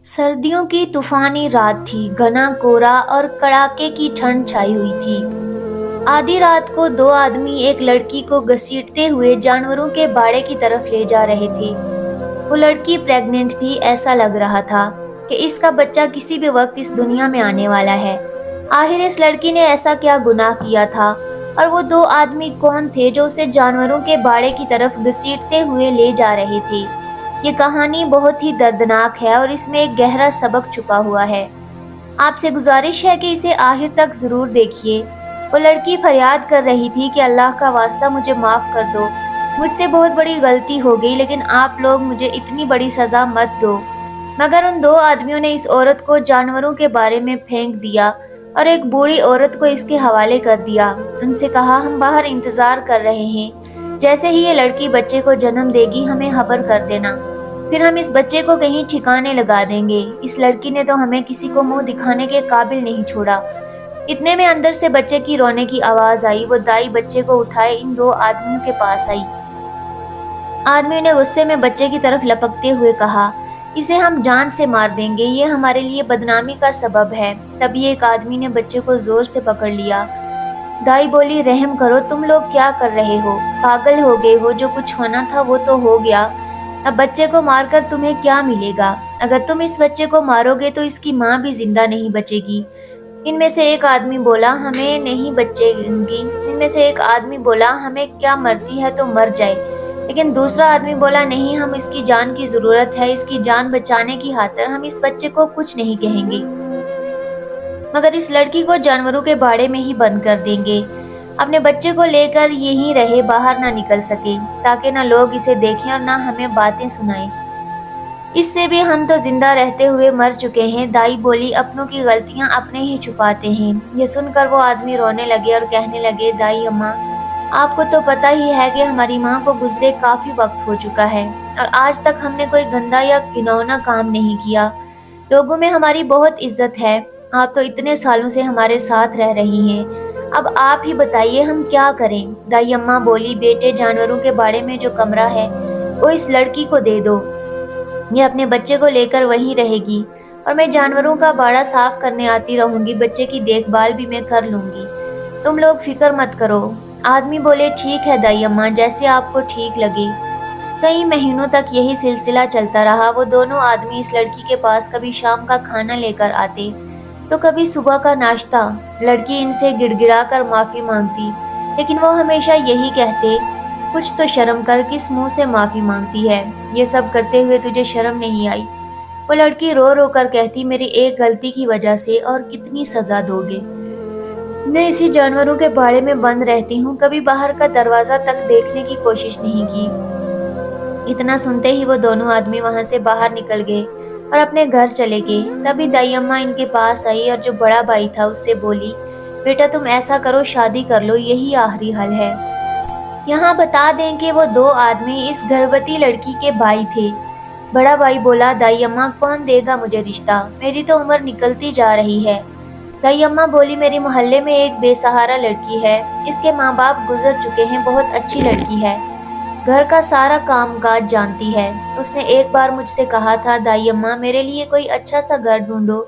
सर्दियों की तूफानी रात थी। घना कोहरा और कड़ाके की ठंड छाई हुई थी। आधी रात को दो आदमी एक लड़की को घसीटते हुए जानवरों के बाड़े की तरफ ले जा रहे थे। वो लड़की प्रेग्नेंट थी। ऐसा लग रहा था कि इसका बच्चा किसी भी वक्त इस दुनिया में आने वाला है। आखिर इस लड़की ने ऐसा क्या गुनाह किया था, और वो दो आदमी कौन थे जो उसे जानवरों के बाड़े की तरफ घसीटते हुए ले जा रहे थे। ये कहानी बहुत ही दर्दनाक है और इसमें एक गहरा सबक छुपा हुआ है। आपसे गुजारिश है कि इसे आखिर तक जरूर देखिए। वो लड़की फरियाद कर रही थी कि अल्लाह का वास्ता मुझे माफ कर दो, मुझसे बहुत बड़ी गलती हो गई, लेकिन आप लोग मुझे इतनी बड़ी सजा मत दो। मगर उन दो आदमियों ने इस औरत को जानवरों के बारे में फेंक दिया और एक बूढ़ी औरत को इसके हवाले कर दिया। उनसे कहा, हम बाहर इंतजार कर रहे हैं, जैसे ही ये लड़की बच्चे को जन्म देगी हमें खबर कर देना, फिर हम इस बच्चे को कहीं ठिकाने लगा देंगे। इस लड़की ने तो हमें किसी को मुंह दिखाने के काबिल नहीं छोड़ा। इतने में अंदर से बच्चे की रोने की आवाज आई। वो दाई बच्चे को उठाए इन दो आदमियों के पास आई। आदमी ने गुस्से में बच्चे की तरफ लपकते हुए कहा, इसे हम जान से मार देंगे, ये हमारे लिए बदनामी का सबब है। तभी एक आदमी ने बच्चे को जोर से पकड़ लिया। दाई बोली, रहम करो, तुम लोग क्या कर रहे हो? पागल हो गए हो? जो कुछ होना था वो तो हो गया। अब बच्चे को मारकर तुम्हें क्या मिलेगा? अगर तुम इस बच्चे को मारोगे तो इसकी माँ भी जिंदा नहीं बचेगी। इनमें से एक आदमी बोला, हमें नहीं बचेगी। इनमें से एक आदमी बोला, हमें क्या, मरती है तो मर जाए। लेकिन दूसरा आदमी बोला, नहीं, हम इसकी जान की जरूरत है, इसकी जान बचाने की खातिर हम इस बच्चे को कुछ नहीं कहेंगे, मगर इस लड़की को जानवरों के बाड़े में ही बंद कर देंगे। अपने बच्चे को लेकर यहीं रहे, बाहर ना निकल सके, ताकि ना लोग इसे देखें और ना हमें बातें सुनाएं। इससे भी हम तो जिंदा रहते हुए मर चुके हैं। दाई बोली, अपनों की गलतियां अपने ही छुपाते हैं। ये सुनकर वो आदमी रोने लगे और कहने लगे, दाई अम्मा, आपको तो पता ही है कि हमारी माँ को गुजरे काफी वक्त हो चुका है और आज तक हमने कोई गंदा या घिनौना काम नहीं किया। लोगों में हमारी बहुत इज्जत है। आप तो इतने सालों से हमारे साथ रह रही हैं, अब आप ही बताइए हम क्या करें। दाई अम्मा बोली, बेटे, जानवरों के बाड़े में जो कमरा है वो इस लड़की को दे दो। ये अपने बच्चे को लेकर वहीं रहेगी और मैं जानवरों का बाड़ा साफ करने आती रहूंगी। बच्चे की देखभाल भी मैं कर लूंगी, तुम लोग फिक्र मत करो। आदमी बोले, ठीक है दाई अम्मा, जैसे आपको ठीक लगे। कई महीनों तक यही सिलसिला चलता रहा। वो दोनों आदमी इस लड़की के पास कभी शाम का खाना लेकर आते तो कभी सुबह का नाश्ता। लड़की इनसे गिड़गिड़ा कर माफी मांगती, लेकिन वो हमेशा यही कहते, कुछ तो शर्म कर, किस मुंह से माफी मांगती है? ये सब करते हुए तुझे शर्म नहीं आई? वो लड़की रो रो कर कहती, मेरी एक गलती की वजह से और कितनी सजा दोगे? मैं इसी जानवरों के बाड़े में बंद रहती हूँ, कभी बाहर का दरवाजा तक देखने की कोशिश नहीं की। इतना सुनते ही वो दोनों आदमी वहां से बाहर निकल गए और अपने घर चले गए। तभी दाई अम्मा इनके पास आई और जो बड़ा भाई था उससे बोली, बेटा तुम ऐसा करो, शादी कर लो, यही आखिरी हल है। यहाँ बता दें कि वो दो आदमी इस गर्भवती लड़की के भाई थे। बड़ा भाई बोला, दाई अम्मा, कौन देगा मुझे रिश्ता? मेरी तो उम्र निकलती जा रही है। दाई अम्मा बोली, मेरे मोहल्ले में एक बेसहारा लड़की है, इसके माँ बाप गुजर चुके हैं, बहुत अच्छी लड़की है, घर का सारा काम काज जानती है। उसने एक बार मुझसे कहा था, दाई अम्मा, मेरे लिए कोई अच्छा सा घर ढूंढो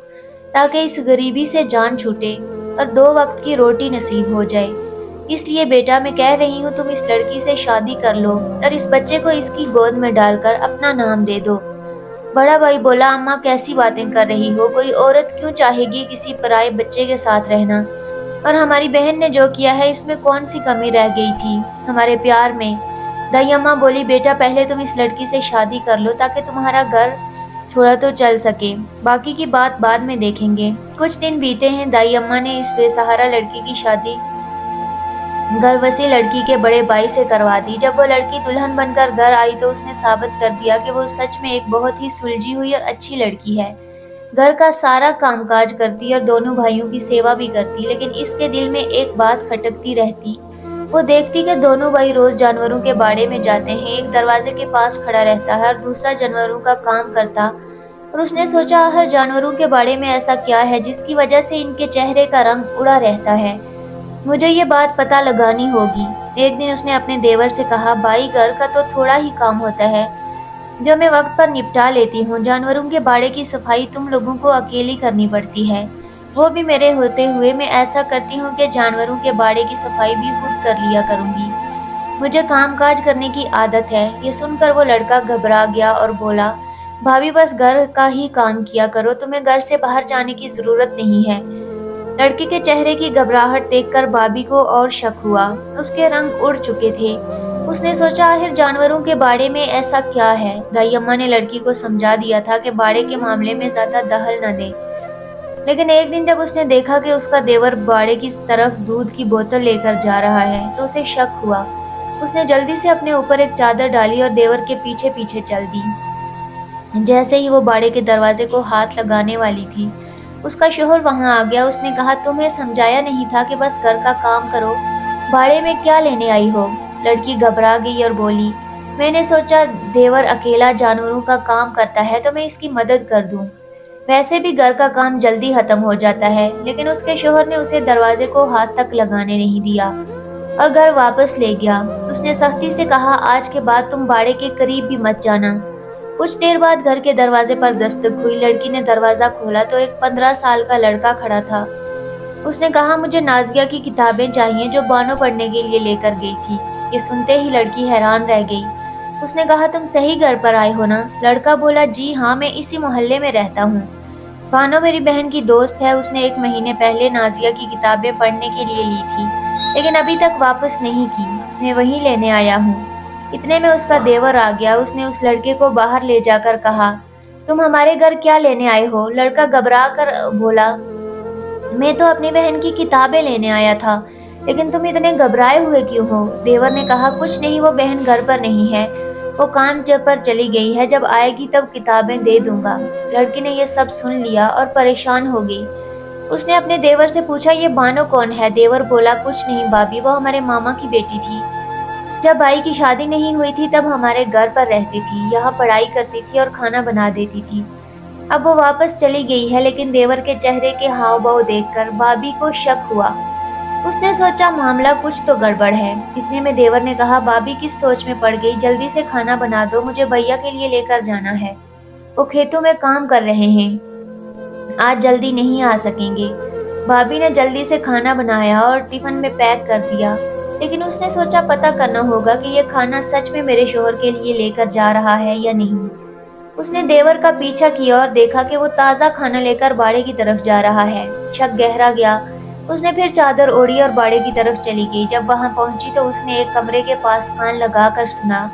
ताकि इस गरीबी से जान छूटे और 2 वक्त की रोटी नसीब हो जाए। इसलिए बेटा मैं कह रही हूँ, तुम इस लड़की से शादी कर लो और इस बच्चे को इसकी गोद में डालकर अपना नाम दे दो। बड़ा भाई बोला, अम्मा कैसी बातें कर रही हो? कोई औरत क्यों चाहेगी किसी पराये बच्चे के साथ रहना? और हमारी बहन ने जो किया है इसमें कौन सी कमी रह गई थी हमारे प्यार में? दाई अम्मा बोली, बेटा पहले तुम इस लड़की से शादी कर लो ताकि तुम्हारा घर थोड़ा तो चल सके, बाकी की बात बाद में देखेंगे। कुछ दिन बीते हैं। दाई अम्मा ने इस बेसहारा लड़की की शादी गर्भवती लड़की के बड़े भाई से करवा दी। जब वो लड़की दुल्हन बनकर घर आई तो उसने साबित कर दिया कि वो सच में एक बहुत ही सुलझी हुई और अच्छी लड़की है। घर का सारा कामकाज करती और दोनों भाइयों की सेवा भी करती, लेकिन इसके दिल में एक बात खटकती रहती। वो देखती कि दोनों भाई रोज जानवरों के बाड़े में जाते हैं, एक दरवाजे के पास खड़ा रहता है और दूसरा जानवरों का काम करता। और उसने सोचा, हर जानवरों के बाड़े में ऐसा क्या है जिसकी वजह से इनके चेहरे का रंग उड़ा रहता है? मुझे ये बात पता लगानी होगी। एक दिन उसने अपने देवर से कहा, भाई घर का तो थोड़ा ही काम होता है, जो मैं वक्त पर निपटा लेती हूँ। जानवरों के बाड़े की सफाई तुम लोगों को अकेली करनी पड़ती है, वो भी मेरे होते हुए। मैं ऐसा करती हूँ कि जानवरों के बाड़े की सफाई भी खुद कर लिया करूँगी। मुझे कामकाज करने की आदत है। ये सुनकर वो लड़का घबरा गया और बोला, भाभी बस घर का ही काम किया करो, तुम्हें घर से बाहर जाने की जरूरत नहीं है। लड़के के चेहरे की घबराहट देखकर भाभी को और शक हुआ। उसके रंग उड़ चुके थे। उसने सोचा, आखिर जानवरों के बाड़े में ऐसा क्या है। दाई अम्मा ने लड़की को समझा दिया था कि बाड़े के मामले में ज्यादा दखल न दे। लेकिन एक दिन जब उसने देखा कि उसका देवर बाड़े की तरफ दूध की बोतल लेकर जा रहा है तो उसे शक हुआ। उसने जल्दी से अपने ऊपर एक चादर डाली और देवर के पीछे पीछे चल दी। जैसे ही वो बाड़े के दरवाजे को हाथ लगाने वाली थी, उसका शोहर वहां आ गया। उसने कहा, तुम्हें समझाया नहीं था कि बस घर का काम करो, बाड़े में क्या लेने आई हो। लड़की घबरा गई और बोली, मैंने सोचा देवर अकेला जानवरों का काम करता है तो मैं इसकी मदद कर दूं। वैसे भी घर का काम जल्दी खत्म हो जाता है। लेकिन उसके शोहर ने उसे दरवाजे को हाथ तक लगाने नहीं दिया और घर वापस ले गया। उसने सख्ती से कहा, आज के बाद तुम बाड़े के करीब भी मत जाना। कुछ देर बाद घर के दरवाजे पर दस्तक हुई। लड़की ने दरवाजा खोला तो एक 15 साल का लड़का खड़ा था। उसने कहा, मुझे नाजिया की किताबें चाहिए जो बानो पढ़ने के लिए लेकर गई थी। ये सुनते ही लड़की हैरान रह गई। उसने कहा, तुम सही घर पर आए हो ना। लड़का बोला, जी हाँ, मैं इसी मोहल्ले में रहता हूँ। बानो मेरी बहन की दोस्त है। उसने 1 महीने पहले नाजिया की किताबें पढ़ने के लिए ली थी, लेकिन अभी तक वापस नहीं की। मैं वहीं लेने आया हूँ। इतने में उसका देवर आ गया। उसने उस लड़के को बाहर ले जाकर कहा, तुम हमारे घर क्या लेने आए हो। लड़का घबरा कर बोला, मैं तो अपनी बहन की किताबें लेने आया था। लेकिन तुम इतने घबराए हुए क्यों हो। देवर ने कहा, कुछ नहीं, वो बहन घर पर नहीं है, वो काम पर चली गई है, जब आएगी तब किताबें दे दूंगा। लड़की ने यह सब सुन लिया और परेशान हो गई। उसने अपने देवर से पूछा, ये बानो कौन है। देवर बोला, कुछ नहीं भाभी, वो हमारे मामा की बेटी थी। जब भाई की शादी नहीं हुई थी तब हमारे घर पर रहती थी, यहाँ पढ़ाई करती थी और खाना बना देती थी। अब वो वापस चली गई है। लेकिन देवर के चेहरे के हाव भाव देखकर भाभी को शक हुआ। उसने सोचा, मामला कुछ तो गड़बड़ है। इतने में देवर ने कहा, भाभी किस सोच में पड़ गई, जल्दी से खाना बना दो, मुझे भैया के लिए लेकर जाना है, वो खेतों में काम कर रहे हैं, आज जल्दी नहीं आ सकेंगे। भाभी ने जल्दी से खाना बनाया और टिफिन में पैक कर दिया। लेकिन उसने सोचा, पता करना होगा कि यह खाना सच में मेरे शोहर के लिए लेकर जा रहा है या नहीं। उसने देवर का पीछा किया और देखा कि वो ताज़ा खाना लेकर बाड़े की तरफ जा रहा है। शक गहरा गया। उसने फिर चादर ओढ़ी और बाड़े की तरफ चली गई। जब वहां पहुंची तो उसने एक कमरे के पास कान लगाकर सुना।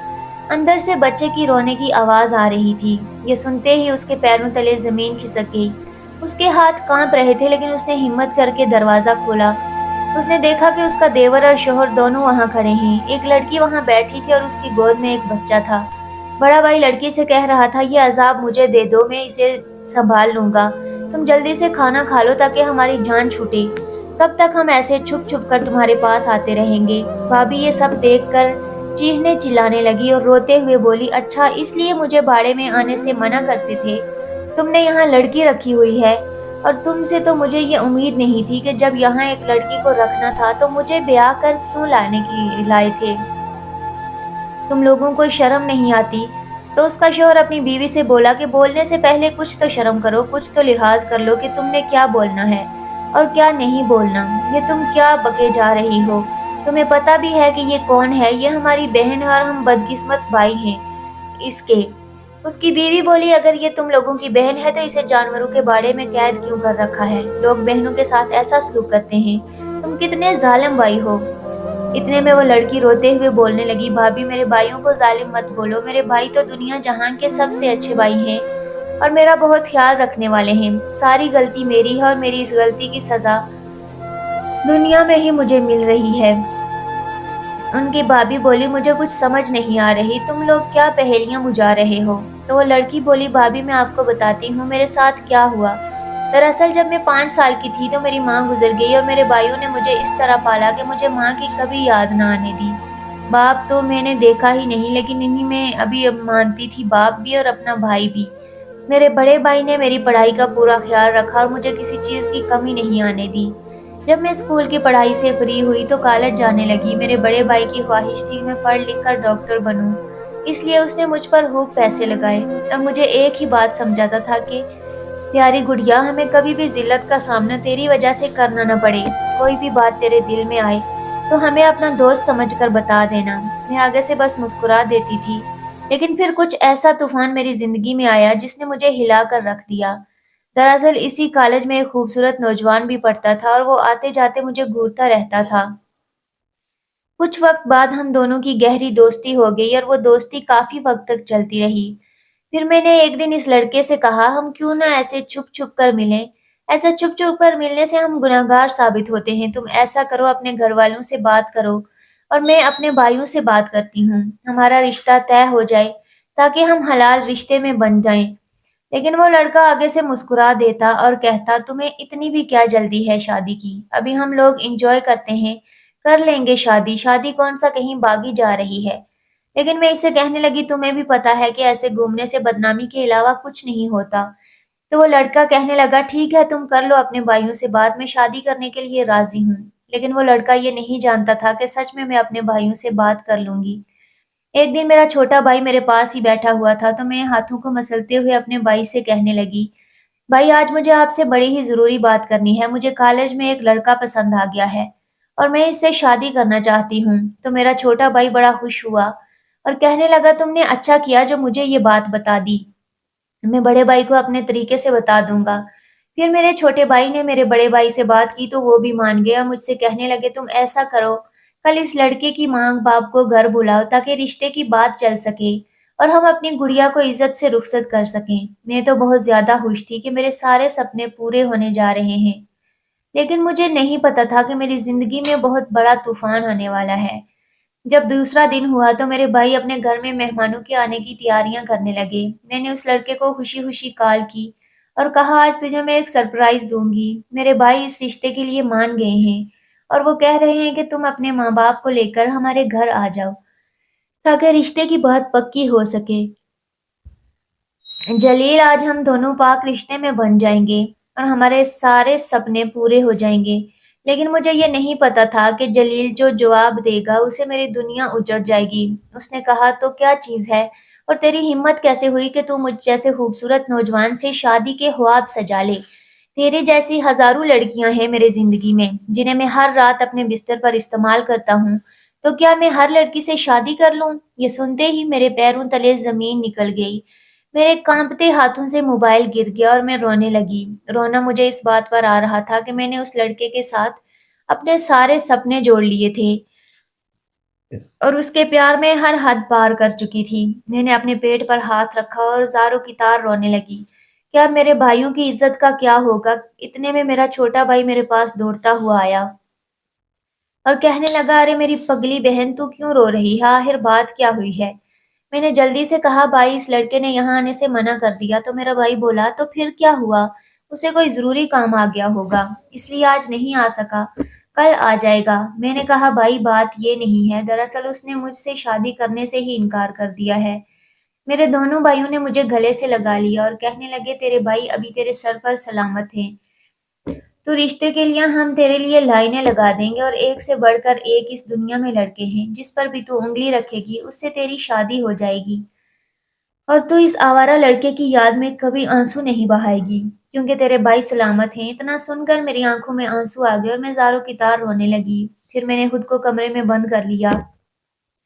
अंदर से बच्चे की रोने की आवाज आ रही थी। ये सुनते ही उसके पैरों तले जमीन खिसक गई। उसके हाथ कांप रहे थे, लेकिन उसने हिम्मत करके दरवाजा खोला। उसने देखा कि उसका देवर और शोहर दोनों वहां खड़े हैं। एक लड़की वहां बैठी थी और उसकी गोद में एक बच्चा था। बड़ा भाई लड़की से कह रहा था, ये अजाब मुझे दे दो, मैं इसे संभाल लूंगा, तुम जल्दी से खाना खा लो ताकि हमारी जान छूटे। कब तक हम ऐसे छुप छुप कर तुम्हारे पास आते रहेंगे। भाभी ये सब देखकर चीखने चिल्लाने लगी और रोते हुए बोली, अच्छा इसलिए मुझे बाड़े में आने से मना करते थे। तुमने यहाँ लड़की रखी हुई है और तुमसे तो मुझे ये उम्मीद नहीं थी कि जब यहाँ एक लड़की को रखना था तो मुझे ब्याह कर क्यों लाए थे। तुम लोगों को शर्म नहीं आती। तो उसका शौहर अपनी बीवी से बोला कि बोलने से पहले कुछ तो शर्म करो, कुछ तो लिहाज कर लो कि तुमने क्या बोलना है और क्या नहीं बोलना। ये तुम क्या बके जा रही हो। तुम्हें पता भी है कि ये कौन है। ये हमारी बहन है और हम बदकिस्मत भाई हैं इसके। उसकी बीवी बोली, अगर ये तुम लोगों की बहन है तो इसे जानवरों के बाड़े में कैद क्यों कर रखा है। लोग बहनों के साथ ऐसा सलूक करते हैं। तुम कितने जालिम भाई हो। इतने में वो लड़की रोते हुए बोलने लगी, भाभी मेरे भाइयों को जालिम मत बोलो। मेरे भाई तो दुनिया जहान के सबसे अच्छे भाई हैं और मेरा बहुत ख्याल रखने वाले हैं। सारी गलती मेरी है और मेरी इस गलती की सजा दुनिया में ही मुझे मिल रही है। उनकी भाभी बोली, मुझे कुछ समझ नहीं आ रही, तुम लोग क्या पहेलियां बुझा रहे हो। तो वो लड़की बोली, भाभी मैं आपको बताती हूँ मेरे साथ क्या हुआ। दरअसल जब मैं 5 साल की थी तो मेरी माँ गुजर गई और मेरे भाइयों ने मुझे इस तरह पाला कि मुझे माँ की कभी याद ना आने दी। बाप तो मैंने देखा ही नहीं, लेकिन इन्हीं में अभी अब मानती थी, बाप भी और अपना भाई भी। मेरे बड़े भाई ने मेरी पढ़ाई का पूरा ख्याल रखा और मुझे किसी चीज़ की कमी नहीं आने दी। जब मैं स्कूल की पढ़ाई से फ्री हुई तो कॉलेज जाने लगी। मेरे बड़े भाई की ख्वाहिश थी कि मैं पढ़ लिख कर डॉक्टर बनूं। اس لیے اس نے مجھ پر خوب پیسے لگائے اور مجھے ایک ہی بات سمجھاتا تھا کہ پیاری گڑیا، ہمیں کبھی بھی ذلت کا سامنا تیری وجہ سے کرنا نہ پڑے۔ کوئی بھی بات تیرے دل میں آئے تو ہمیں اپنا دوست سمجھ کر بتا دینا۔ میں آگے سے بس مسکرا دیتی تھی، لیکن پھر کچھ ایسا طوفان میری زندگی میں آیا جس نے مجھے ہلا کر رکھ دیا۔ دراصل اسی کالج میں ایک خوبصورت نوجوان بھی پڑھتا تھا اور وہ آتے جاتے مجھے گھورتا رہتا تھا۔ کچھ وقت بعد ہم دونوں کی گہری دوستی ہو گئی اور وہ دوستی کافی وقت تک چلتی رہی۔ پھر میں نے ایک دن اس لڑکے سے کہا، ہم کیوں نہ ایسے چھپ چھپ کر ملیں؟ ایسے چھپ چھپ کر ملنے سے ہم گناہگار ثابت ہوتے ہیں۔ تم ایسا کرو، اپنے گھر والوں سے بات کرو اور میں اپنے بھائیوں سے بات کرتی ہوں۔ ہمارا رشتہ طے ہو جائے تاکہ ہم حلال رشتے میں بن جائیں۔ لیکن وہ لڑکا آگے سے مسکرا دیتا اور کہتا، تمہیں اتنی بھی کیا جلدی ہے شادی کی؟ ابھی ہم لوگ انجوائے کرتے ہیں، کر لیں گے شادی۔ شادی کون سا کہیں باغی جا رہی ہے؟ لیکن میں اس سے کہنے لگی، تمہیں بھی پتا ہے کہ ایسے گھومنے سے بدنامی کے علاوہ کچھ نہیں ہوتا۔ تو وہ لڑکا کہنے لگا، ٹھیک ہے تم کر لو اپنے بھائیوں سے بات، میں شادی کرنے کے لیے راضی ہوں۔ لیکن وہ لڑکا یہ نہیں جانتا تھا کہ سچ میں اپنے بھائیوں سے بات کر لوں گی۔ ایک دن میرا چھوٹا بھائی میرے پاس ہی بیٹھا ہوا تھا تو میں ہاتھوں کو مسلتے ہوئے اپنے بھائی سے کہنے لگی، بھائی آج مجھے آپ سے بڑی ہی ضروری بات کرنی ہے۔ مجھے کالج میں ایک لڑکا پسند آ گیا ہے اور میں اس سے شادی کرنا چاہتی ہوں۔ تو میرا چھوٹا بھائی بڑا خوش ہوا اور کہنے لگا، تم نے اچھا کیا جو مجھے یہ بات بتا دی، میں بڑے بھائی کو اپنے طریقے سے بتا دوں گا۔ پھر میرے چھوٹے بھائی نے میرے بڑے بھائی سے بات کی تو وہ بھی مان گیا، مجھ سے کہنے لگے، تم ایسا کرو، کل اس لڑکے کی ماں باپ کو گھر بلاؤ تاکہ رشتے کی بات چل سکے اور ہم اپنی گڑیا کو عزت سے رخصت کر سکیں۔ میں تو بہت زیادہ خوش تھی کہ میرے سارے سپنے پورے ہونے جا رہے ہیں، لیکن مجھے نہیں پتا تھا کہ میری زندگی میں بہت بڑا طوفان آنے والا ہے۔ جب دوسرا دن ہوا تو میرے بھائی اپنے گھر میں مہمانوں کے آنے کی تیاریاں کرنے لگے۔ میں نے اس لڑکے کو خوشی خوشی کال کی اور کہا، آج تجھے میں ایک سرپرائز دوں گی۔ میرے بھائی اس رشتے کے لیے مان گئے ہیں اور وہ کہہ رہے ہیں کہ تم اپنے ماں باپ کو لے کر ہمارے گھر آ جاؤ تاکہ رشتے کی بات پکی ہو سکے۔ جلیل، آج ہم دونوں پاک رشتے میں بن جائیں گے اور ہمارے سارے سپنے پورے ہو جائیں گے۔ لیکن مجھے یہ نہیں پتا تھا کہ جلیل جو جواب دے گا اسے میری دنیا اجڑ جائے گی۔ اس نے کہا، تو کیا چیز ہے اور تیری ہمت کیسے ہوئی کہ تو مجھ جیسے خوبصورت نوجوان سے شادی کے خواب سجا لے؟ تیرے جیسی ہزاروں لڑکیاں ہیں میرے زندگی میں جنہیں میں ہر رات اپنے بستر پر استعمال کرتا ہوں، تو کیا میں ہر لڑکی سے شادی کر لوں؟ یہ سنتے ہی میرے پیروں تلے زمین نکل گئی، میرے کانپتے ہاتھوں سے موبائل گر گیا اور میں رونے لگی۔ رونا مجھے اس بات پر آ رہا تھا کہ میں نے اس لڑکے کے ساتھ اپنے سارے سپنے جوڑ لیے تھے اور اس کے پیار میں ہر حد پار کر چکی تھی۔ میں نے اپنے پیٹ پر ہاتھ رکھا اور زاروں کی تار رونے لگی کہ اب میرے بھائیوں کی عزت کا کیا ہوگا۔ اتنے میں میرا چھوٹا بھائی میرے پاس دوڑتا ہوا آیا اور کہنے لگا، ارے میری پگلی بہن، تو کیوں رو رہی ہے؟ آخر بات کیا ہوئی ہے؟ میں نے جلدی سے کہا، بھائی اس لڑکے نے یہاں آنے سے منع کر دیا۔ تو میرا بھائی بولا، تو پھر کیا ہوا؟ اسے کوئی ضروری کام آ گیا ہوگا، اس لیے آج نہیں آ سکا، کل آ جائے گا۔ میں نے کہا، بھائی بات یہ نہیں ہے، دراصل اس نے مجھ سے شادی کرنے سے ہی انکار کر دیا ہے۔ میرے دونوں بھائیوں نے مجھے گلے سے لگا لیا اور کہنے لگے، تیرے بھائی ابھی تیرے سر پر سلامت ہیں، تو رشتے کے لیے ہم تیرے لیے لائنیں لگا دیں گے اور ایک سے بڑھ کر ایک اس دنیا میں لڑکے ہیں، جس پر بھی تو انگلی رکھے گی اس سے تیری شادی ہو جائے گی اور تو اس آوارہ لڑکے کی یاد میں کبھی آنسو نہیں بہائے گی، کیونکہ تیرے بھائی سلامت ہیں۔ اتنا سن کر میری آنکھوں میں آنسو آ گئے اور میں زاروں کی تار رونے لگی۔ پھر میں نے خود کو کمرے میں بند کر لیا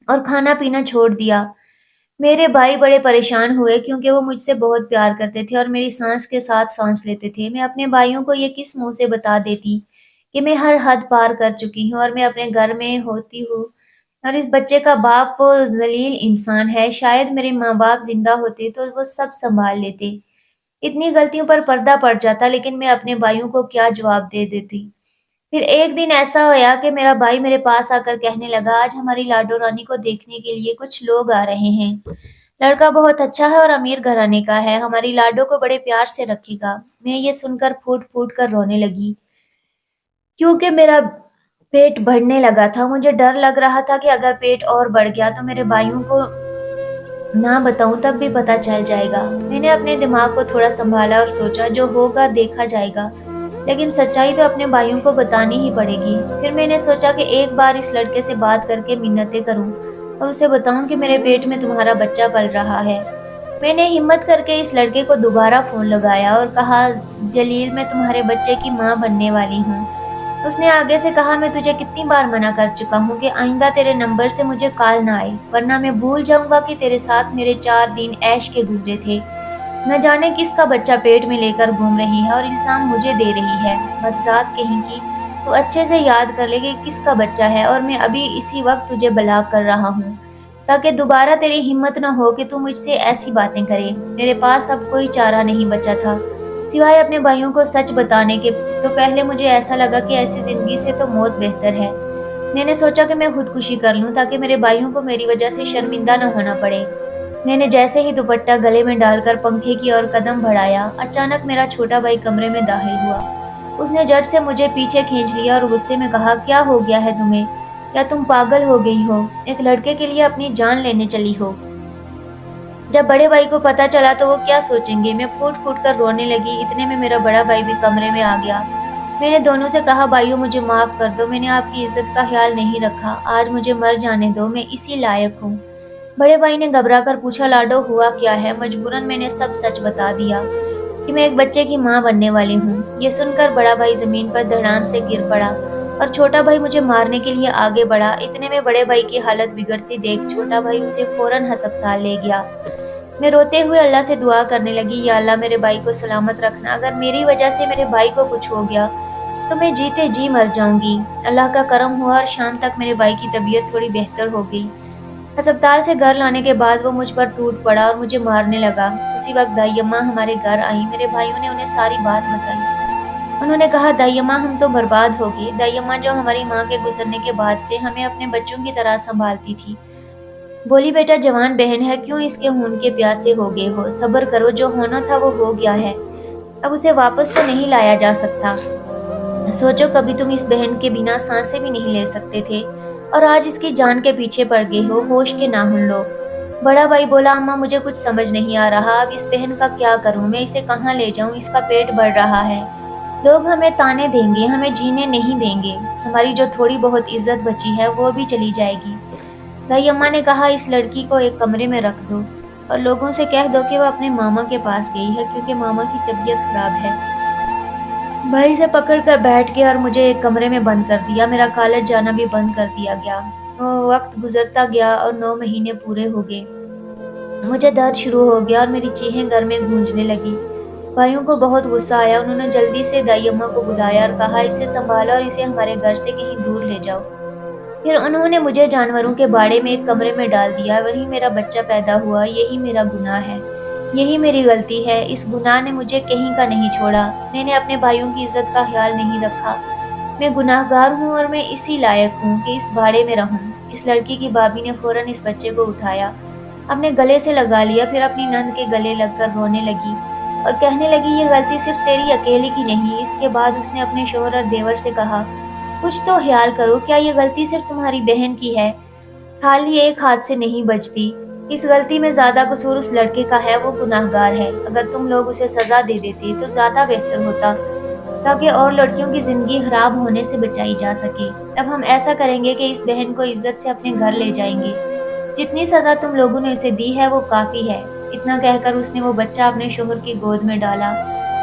اور کھانا پینا چھوڑ دیا۔ میرے بھائی بڑے پریشان ہوئے کیونکہ وہ مجھ سے بہت پیار کرتے تھے اور میری سانس کے ساتھ سانس لیتے تھے۔ میں اپنے بھائیوں کو یہ کس منہ سے بتا دیتی کہ میں ہر حد پار کر چکی ہوں اور میں اپنے گھر میں ہوتی ہوں اور اس بچے کا باپ وہ ذلیل انسان ہے۔ شاید میرے ماں باپ زندہ ہوتے تو وہ سب سنبھال لیتے، اتنی غلطیوں پر پردہ پڑ جاتا، لیکن میں اپنے بھائیوں کو کیا جواب دے دیتی۔ پھر ایک دن ایسا ہوا کہ میرا بھائی میرے پاس آ کر کہنے لگا، آج ہماری لاڈو رانی کو دیکھنے کے لیے کچھ لوگ آ رہے ہیں، لڑکا بہت اچھا ہے اور امیر گھرانے کا ہے، ہماری لاڈو کو بڑے پیار سے رکھے گا۔ میں یہ سن کر پھوٹ پھوٹ کر رونے لگی کیونکہ میرا پیٹ بڑھنے لگا تھا۔ مجھے ڈر لگ رہا تھا کہ اگر پیٹ اور بڑھ گیا تو میرے بھائیوں کو نہ بتاؤں تب بھی پتہ چل جائے گا۔ میں نے اپنے دماغ کو تھوڑا سنبھالا اور سوچا، جو ہوگا دیکھا جائے گا، لیکن سچائی تو اپنے بھائیوں کو بتانی ہی پڑے گی۔ پھر میں نے سوچا کہ ایک بار اس لڑکے سے بات کر کے منتیں کروں और उसे बताऊं कि मेरे पेट में तुम्हारा बच्चा पल रहा है। मैंने हिम्मत करके इस लड़के को दोबारा फोन लगाया और कहा, जलील, मैं तुम्हारे बच्चे की माँ बनने वाली हूँ। उसने आगे से कहा, मैं तुझे कितनी बार मना कर चुका हूँ कि आइंदा तेरे नंबर से मुझे कॉल ना आए, वरना मैं भूल जाऊंगा कि तेरे साथ मेरे 4 दिन ऐश के गुजरे थे। न जाने किसका बच्चा पेट में लेकर घूम रही है और इल्जाम मुझे दे रही है। बदजात कहीं की, तू अच्छे से याद कर ले कि किसका बच्चा है, और मैं अभी इसी वक्त तुझे ब्लॉक कर रहा हूँ ताकि दोबारा तेरी हिम्मत न हो कि तू मुझसे ऐसी बातें करे। मेरे पास अब कोई चारा नहीं बचा था सिवाय अपने भाइयों को सच बताने के। तो पहले मुझे ऐसा लगा कि ऐसी जिंदगी से तो मौत बेहतर है। मैंने सोचा कि मैं खुदकुशी कर लूं ताकि मेरे भाइयों को मेरी वजह से शर्मिंदा न होना पड़े। मैंने जैसे ही दुपट्टा गले में डालकर पंखे की ओर कदम बढ़ाया, अचानक मेरा छोटा भाई कमरे में दाखिल हुआ। उसने झट से मुझे पीछे खींच लिया और गुस्से में कहा, क्या हो गया है तुम्हें? क्या तुम पागल हो गई हो? एक लड़के के लिए अपनी जान लेने चली हो? जब बड़े भाई को पता चला तो वो क्या सोचेंगे? मैं फूट फूट कर रोने लगी। इतने में मेरा बड़ा भाई भी कमरे में आ गया। मैंने दोनों से कहा, भाइयों, मुझे माफ कर दो, मैंने आपकी इज्जत का ख्याल नहीं रखा। आज मुझे मर जाने दो, मैं इसी लायक हूँ। बड़े भाई ने घबरा कर पूछा, लाडो, हुआ क्या है? मजबूरन मैंने सब सच बता दिया कि मैं एक बच्चे की माँ बनने वाली हूँ। ये सुनकर बड़ा भाई जमीन पर धड़ाम से गिर पड़ा और छोटा भाई मुझे मारने के लिए आगे बढ़ा। इतने में बड़े भाई की हालत बिगड़ती देख छोटा भाई उसे फौरन अस्पताल ले गया। मैं रोते हुए अल्लाह से दुआ करने लगी, या अल्लाह, मेरे भाई को सलामत रखना। अगर मेरी वजह से मेरे भाई को कुछ हो गया तो मैं जीते जी मर जाऊंगी। अल्लाह का करम हुआ और शाम तक मेरे भाई की तबीयत थोड़ी बेहतर हो गई। अस्पताल से घर लाने के बाद वो मुझ पर टूट पड़ा और मुझे मारने लगा। उसी वक्त दाइयम्मा हमारे घर आई। मेरे भाइयों ने उन्हें सारी बात बताई। उन्होंने कहा, दाइयम्मा, हम तो बर्बाद हो गए। दाइयम्मा, जो हमारी माँ के गुजरने के बाद से हमें अपने बच्चों की तरह संभालती थी, बोली, बेटा, जवान बहन है, क्यों इसके खून के प्यासे हो गए हो? सब्र करो, जो होना था वो हो गया है, अब उसे वापस तो नहीं लाया जा सकता। सोचो, कभी तुम इस बहन के बिना सांसें भी नहीं ले सकते थे और आज इसकी जान के पीछे पड़ गए हो। होश के नाखून लो। बड़ा भाई बोला, अम्मा, मुझे कुछ समझ नहीं आ रहा, अब इस बहन का क्या करूं? मैं इसे कहाँ ले जाऊं? इसका पेट बढ़ रहा है। लोग हमें ताने देंगे, हमें जीने नहीं देंगे। हमारी जो थोड़ी बहुत इज्जत बची है वो भी चली जाएगी। दाई अम्मा ने कहा, इस लड़की को एक कमरे में रख दो और लोगों से कह दो कि वो अपने मामा के पास गई है क्योंकि मामा की तबीयत खराब है। भाई से पकड़कर बैठ गया और मुझे एक कमरे में बंद कर दिया। मेरा कॉलेज जाना भी बंद कर दिया गया। वक्त गुजरता गया और 9 महीने पूरे हो गए। मुझे दर्द शुरू हो गया और मेरी चीखें घर में गूंजने लगी। भाइयों को बहुत गुस्सा आया। उन्होंने जल्दी से दाई अम्मा को बुलाया और कहा, इसे संभालो और इसे हमारे घर से कहीं दूर ले जाओ। फिर उन्होंने मुझे जानवरों के बाड़े में एक कमरे में डाल दिया। वहीं मेरा बच्चा पैदा हुआ। यही मेरा गुनाह है, यही मेरी गलती है। इस गुनाह ने मुझे कहीं का नहीं छोड़ा। मैंने अपने भाइयों की इज्जत का ख्याल नहीं रखा। मैं गुनाहगार हूँ और मैं इसी लायक हूँ कि इस भाड़े में रहूँ। इस लड़की की भाभी ने फौरन इस बच्चे को उठाया, अपने गले से लगा लिया, फिर अपनी नंद के गले लगकर रोने लगी और कहने लगी, ये गलती सिर्फ तेरी अकेले की नहीं। इसके बाद उसने अपने शोहर और देवर से कहा, कुछ तो ख्याल करो, क्या ये गलती सिर्फ तुम्हारी बहन की है? थाली एक हाथ से नहीं बजती। इस गलती में ज्यादा कसूर उस लड़के का है, वो गुनाहगार है। अगर तुम लोग उसे सजा दे देते तो ज्यादा बेहतर होता ताकि और लड़कियों की जिंदगी खराब होने से बचाई जा सके। अब हम ऐसा करेंगे कि इस बहन को इज्जत से अपने घर ले जाएंगे। जितनी सजा तुम लोगों ने इसे दी है वो काफी है। इतना कहकर उसने वो बच्चा अपने शोहर की गोद में डाला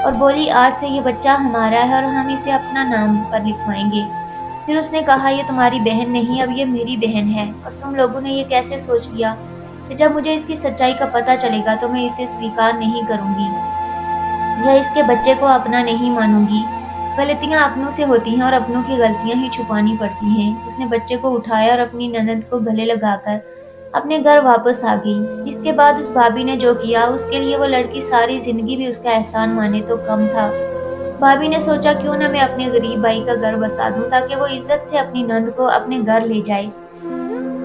और बोली, आज से ये बच्चा हमारा है और हम इसे अपना नाम पर लिखवाएंगे। फिर उसने कहा, ये तुम्हारी बहन नहीं, अब ये मेरी बहन है। और तुम लोगों ने ये कैसे सोच लिया कि जब मुझे इसकी सच्चाई का पता चलेगा तो मैं इसे स्वीकार नहीं करूंगी या इसके बच्चे को अपना नहीं मानूंगी। गलतियां अपनों से होती हैं और अपनों की गलतियां ही छुपानी पड़ती हैं। उसने बच्चे को उठाया और अपनी ननद को गले लगाकर अपने घर वापस आ गई। इसके बाद उस भाभी ने जो किया उसके लिए वो लड़की सारी जिंदगी भी उसका एहसान माने तो कम था। भाभी ने सोचा, क्यों ना मैं अपने गरीब भाई का घर बसा दूं ताकि वो इज्जत से अपनी नंद को अपने घर ले जाए।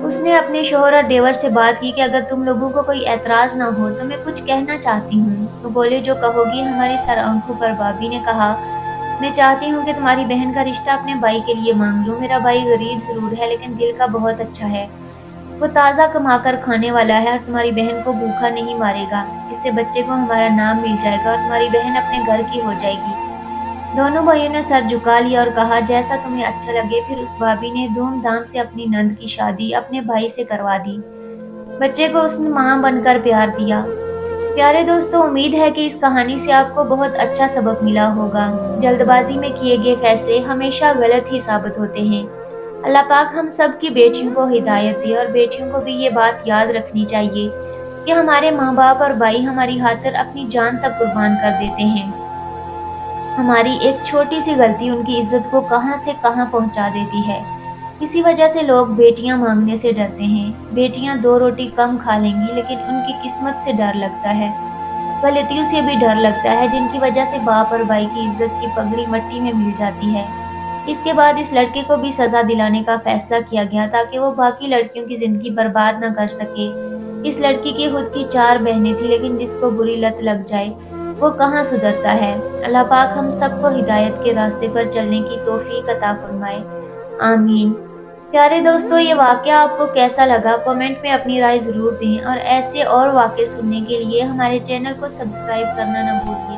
उसने अपने शोहर और देवर से बात की कि अगर तुम लोगों को कोई एतराज ना हो तो मैं कुछ कहना चाहती हूँ। तो बोले, जो कहोगी हमारी सर आंखों पर। भाभी ने कहा, मैं चाहती हूँ कि तुम्हारी बहन का रिश्ता अपने भाई के लिए मांग लूं। मेरा भाई गरीब जरूर है लेकिन दिल का बहुत अच्छा है। वो ताज़ा कमाकर खाने वाला है और तुम्हारी बहन को भूखा नहीं मारेगा। इससे बच्चे को हमारा नाम मिल जाएगा और तुम्हारी बहन अपने घर की हो जाएगी। दोनों भाइयों ने सर झुका लिया और कहा, जैसा तुम्हें अच्छा लगे। फिर उस भाभी ने धूमधाम से अपनी नंद की शादी अपने भाई से करवा दी। बच्चे को उसने मां बनकर प्यार दिया। प्यारे दोस्तों, उम्मीद है कि इस कहानी से आपको बहुत अच्छा सबक मिला होगा। जल्दबाजी में किए गए फैसले हमेशा गलत ही साबित होते हैं। अल्लाह पाक हम सब की बेटियों को हिदायत दे, और बेटियों को भी ये बात याद रखनी चाहिए कि हमारे माँ बाप और भाई हमारी खातिर अपनी जान तक कुर्बान कर देते हैं। हमारी एक छोटी सी गलती उनकी इज्जत को कहां से कहां पहुंचा देती है। इसी वजह से लोग बेटियां मांगने से डरते हैं। बेटियां 2 रोटी कम खा लेंगी, लेकिन उनकी किस्मत से डर लगता है। गलतियों से भी डर लगता है, जिनकी वजह से बाप और भाई की इज्जत की पगड़ी मिट्टी में मिल जाती है। इसके बाद इस लड़के को भी सजा दिलाने का फैसला किया गया, ताकि वो बाकी लड़कियों की जिंदगी बर्बाद न कर सके। इस लड़की की खुद की 4 बहनें थी, लेकिन जिसको बुरी लत लग जाए वो कहाँ सुधरता है। अल्लाह पाक हम सबको हिदायत के रास्ते पर चलने की तौफीक अता फरमाए, आमीन। प्यारे दोस्तों, ये वाकया आपको कैसा लगा कमेंट में अपनी राय ज़रूर दें, और ऐसे और वाकये सुनने के लिए हमारे चैनल को सब्सक्राइब करना न भूलिए।